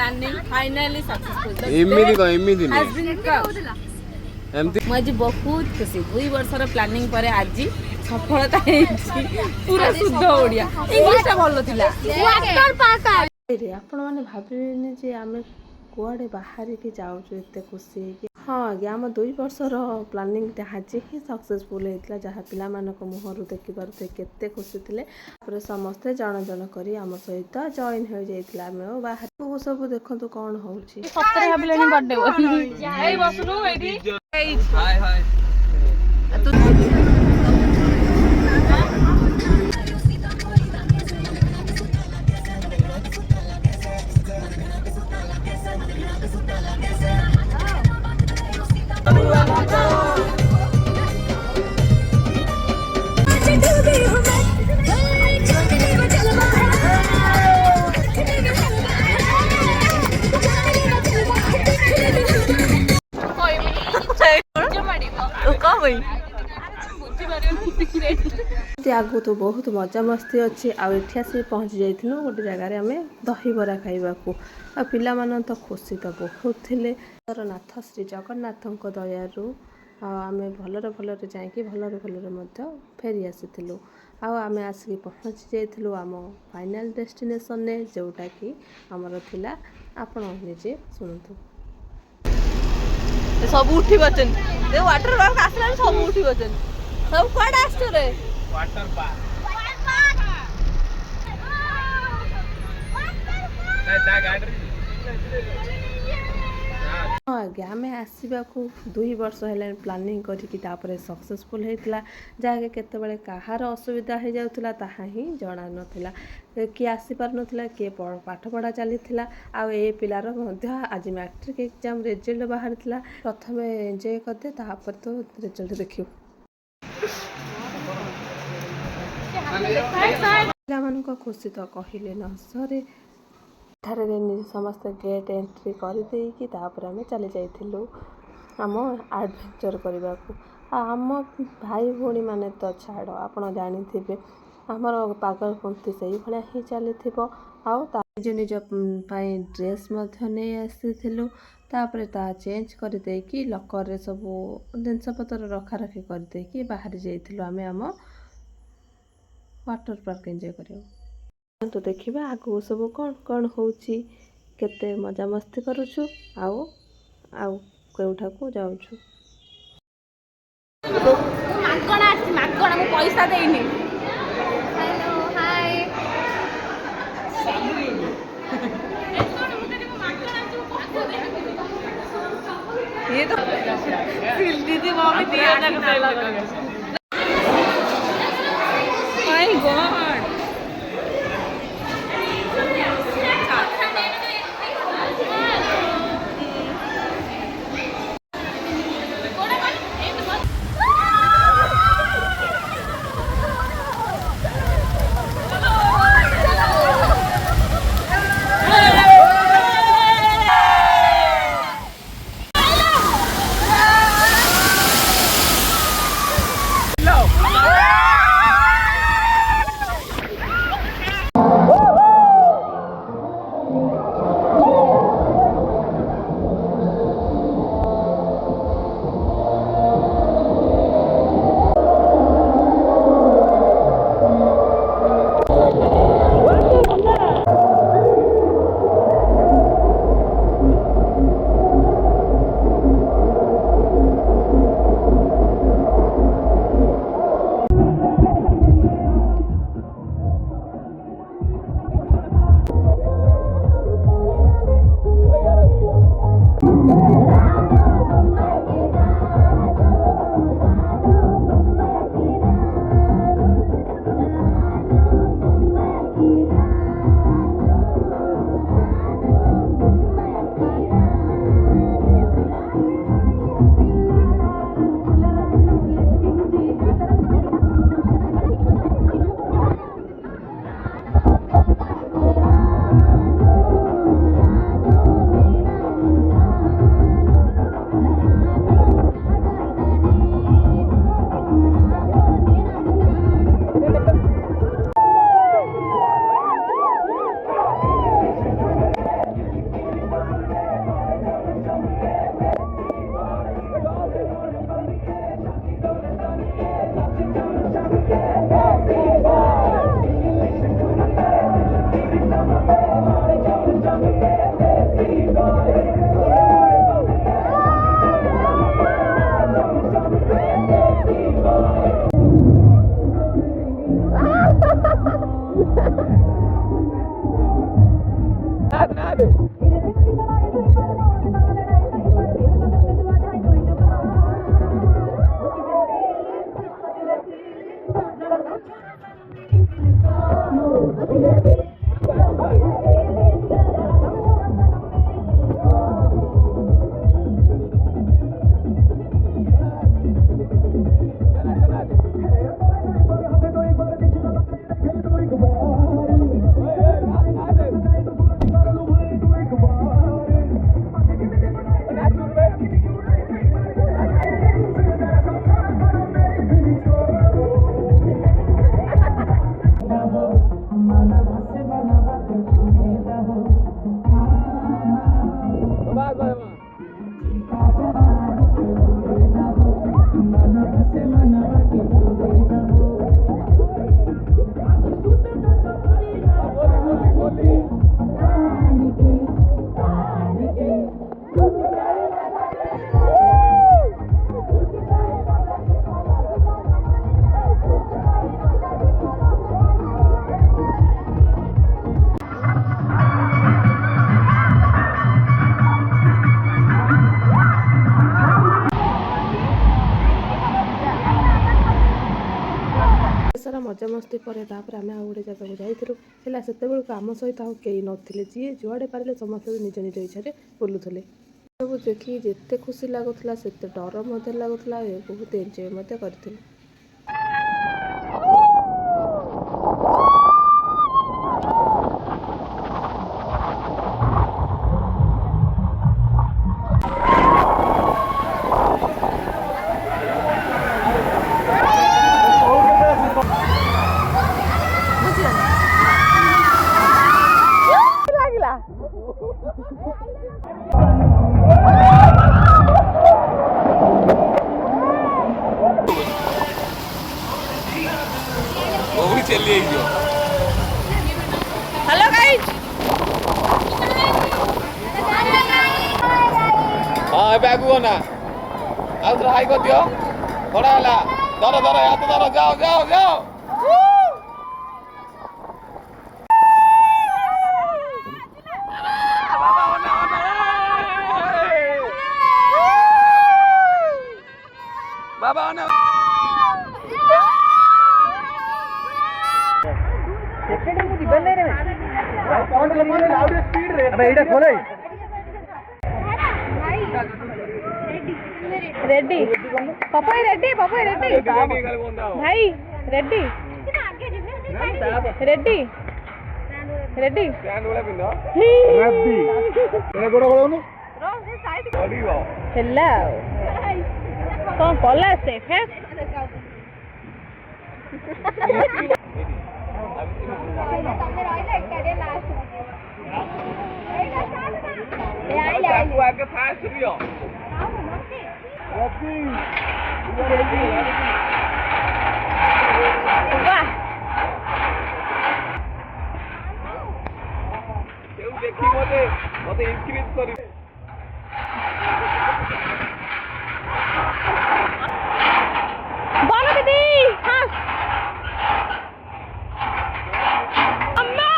planning finally successful. मुझे बहुत खुशी 2 वर्षर प्लानिंग पर आज सफलता पूरा शुद्ध ओडिया इंग्लिश भल थिला आपण मैंने भाविनी जे आम कुआड़े बाहर के जाऊँ एत खुशी हाँ आज्ञा आम 2 वर्षर प्लानिंग आज ही सक्सेसफुल होता जहाँ पिला मुहर देखि पारे केते खुशी थे समस्ते जन जन करी आम सहित जॉइन हो जाइए आम बाहर सब देखु कौन हो आगु तो बहुत मजा मस्ती अच्छी आठ आसी पहुँची जाइलु गोटे जगार आम दहीबरा खाइबा आ पिला मन तो खुशी तो बहुत थे नाथ श्री जगन्नाथ दयारू आम भलरे भलरे जाकि भलरे भलरे फेरी आसीलु आम आसिक पहुँची जाइलु आम फाइनाल डेस्टिनेशन ने जोटा कि आमर थिला आपण निजे शुणु सब उठी बचन वाटर पार्क आसला सब उठी बचन सब कौन आस रे वाटर पार्क हाँ आज्ञा आम आसवा 2 वर्ष है प्लानिंग करके सक्सेसफुल होता जहाँकि केतबेले कहार असुविधा हो जाउथला ताहा ही जना नथिला किए आसी पार नथिला किए पाठ पढ़ा चली ए पिलार आज मैट्रिक एग्जाम रिजल्ट बाहर थिला प्रथम एंजॉय करदे तापर तो रिजल्ट देखियो पिला खुशी तो कहले न सरे समस्त गेट एंट्री करदेकी आम चली जाइलु आम एडवेंचर करने को आम भाई भौणी मैंने तो छाड़ आप जानी आमर पागलपंथी से भाया ही चली निज निज ड्रेस नहीं आसीलु ता चेंज करदेकी लकर सब जिनपतर रखा रखी करदेकी बाहरी जाइलु आम आम वाटर पार्क एंजॉय कर तो देखा आगू सब कौन कौन होची केते मजा मस्ती करुछु आउ केउठा को जाउछु मागणा आसी मागणा मु पैसा देइनी हेलो हाय ये तो दीदी मम्मी दिया ना माय गॉड ସାରା ମଜାମସ୍ତି ପରେ ତାପରେ ଆମେ ଆଉ ଗୋଟେ ଜାଗାକୁ ଯାଇଥିଲୁ। ହେଲା ସେତେବେଳକୁ ଆମ ସହିତ ଆଉ କେହି ନଥିଲେ, ଯିଏ ଯୁଆଡ଼େ ପାରିଲେ ସମସ୍ତେ ନିଜ ନିଜ ଇଚ୍ଛାରେ ବୁଲୁଥିଲେ। ସବୁ ଦେଖିକି ଯେତେ ଖୁସି ଲାଗୁଥିଲା ସେତେ ଡର ମଧ୍ୟ ଲାଗୁଥିଲା, ବହୁତ ଏନ୍ଜୟ ମଧ୍ୟ କରିଥିଲୁ। हेलो गाइस हाँ ଏବେ ଆଗକୁ ନା ଆଉ ଥରେ ହାଇ କରିଦିଅ ବଡ଼ ହେଲା ଧର ଧର ହାତ ଧର ଯାଅ ଯାଅ ଯାଅ ବାବା ଅନା सेकंड में जीवन नहीं रहे कौन करेंगे लाउड स्पीड रे अबे एटा खोले रेडी पापा रेडी भाई रेडी रेडी रेडी स्टैंड वाला पिंदो रेडी ए गोड़ गोड़नु पड़ियो हेलो कौन कला से है ତମେ ରହିଲେ ଏକାଡିଆ ଲାଷ୍ଟ ତାକୁ ଆଗେ ଫାଷ୍ଟ ଦିଅ ରେଡି वाह କେଉ ଦେଖି ମତେ ଇନକ୍ରିଜ କରି बोलो दीदी हाँ अम्मा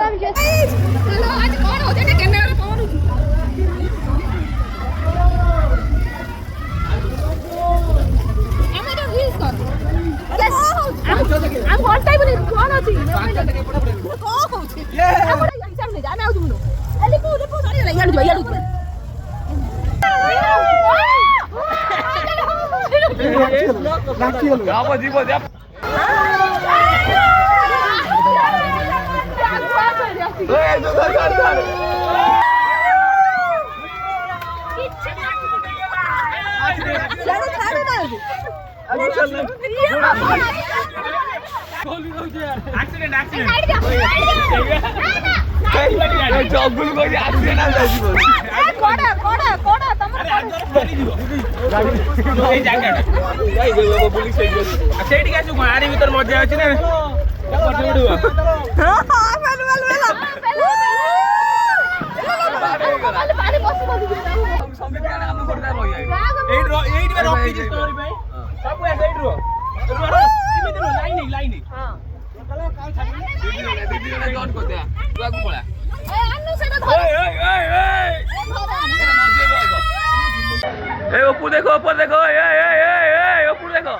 I'm just. Hello, आज कौन हो जाने कैमरा कौन हो? I'm on reels कर. Yes. I'm one time in कौन होती? कौन होती? Yeah. I'm on exam नहीं जाना तुम लोग. ले पो सारी ले यार जो. जाओ जीवो जा ए जो कर जगुल को एक्सीडेंट आ जाई जीवो कोड़ा तमर এই জায়গাটা যাই গো পুলিশ সেইটি কাছে গাড়ি ভিতর মজা আছে না পড়ে উড়িব हां मालू पानी बस সঙ্গে কেন আমি করতে রই এইট বে রক দিস স্টোরি ভাই সব এইট রো এমনি লাইন हां दीदी ने जॉन को दे तू आगु पळा ए अन्नू से तो धर ए ऊपर देखो ए ऊपर देखो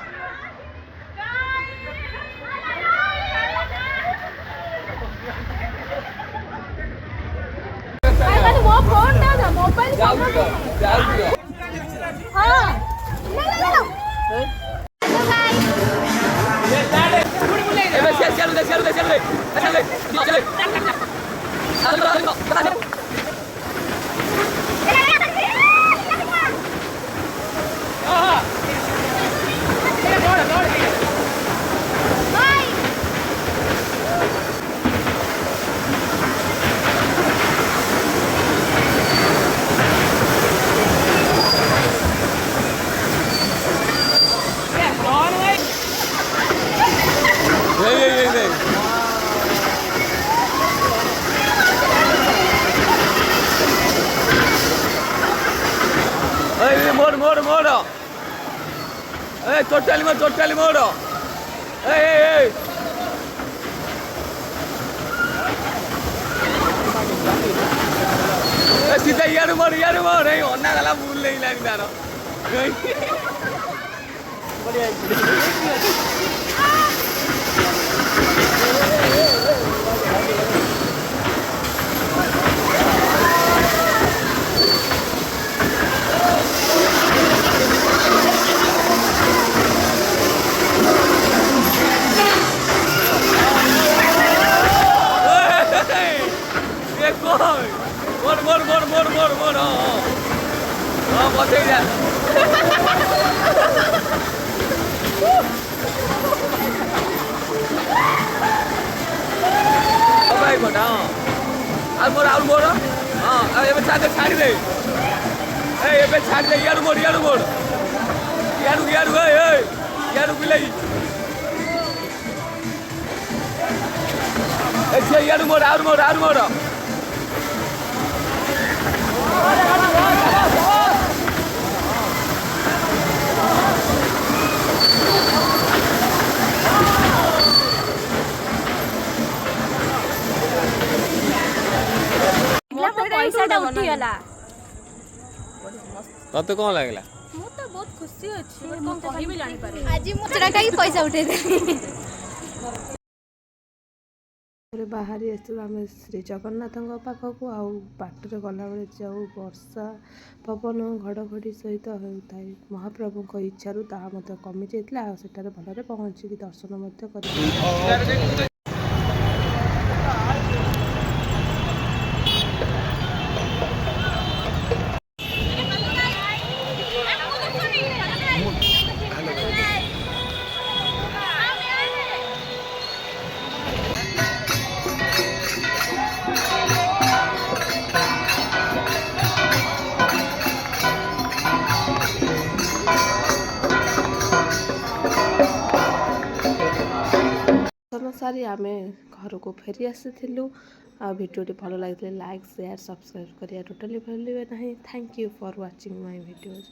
मैंने वो फोन ना मोबाइल जाओ हां ना मोड़ ए टोटली मोड़ ए सीधा यार मोड़ ए अन्ना गला भूल नहीं लाग तार मोड़ हाँ बचे जा भाई बना और मोड़ हाँ ये छाड़ी दे ये छाड़ी दे यार मोड़ यार बिलाई यार मोड़ पैसा उठी गला तते कौन लागला मु तो बहुत खुशी अछि बट कोन कहि भी जानि पारे आज मु चरा काई पैसा उठे दे बाहरी आसू आम श्री जगन्नाथ पाखक आउ बाटर गला बेले जाऊ वर्षा पवन घड़घड़ी सहित होता है महाप्रभु इच्छार ताहा कमी जाता सेठारे भलरे पहुँचिकी दर्शन कर सारी आम घर को फेरी आसीलु आ भिडियोटी भल लगे लाइक शेयर सब्सक्राइब करिया टोटली भूलिए ना। Thank you for watching my videos.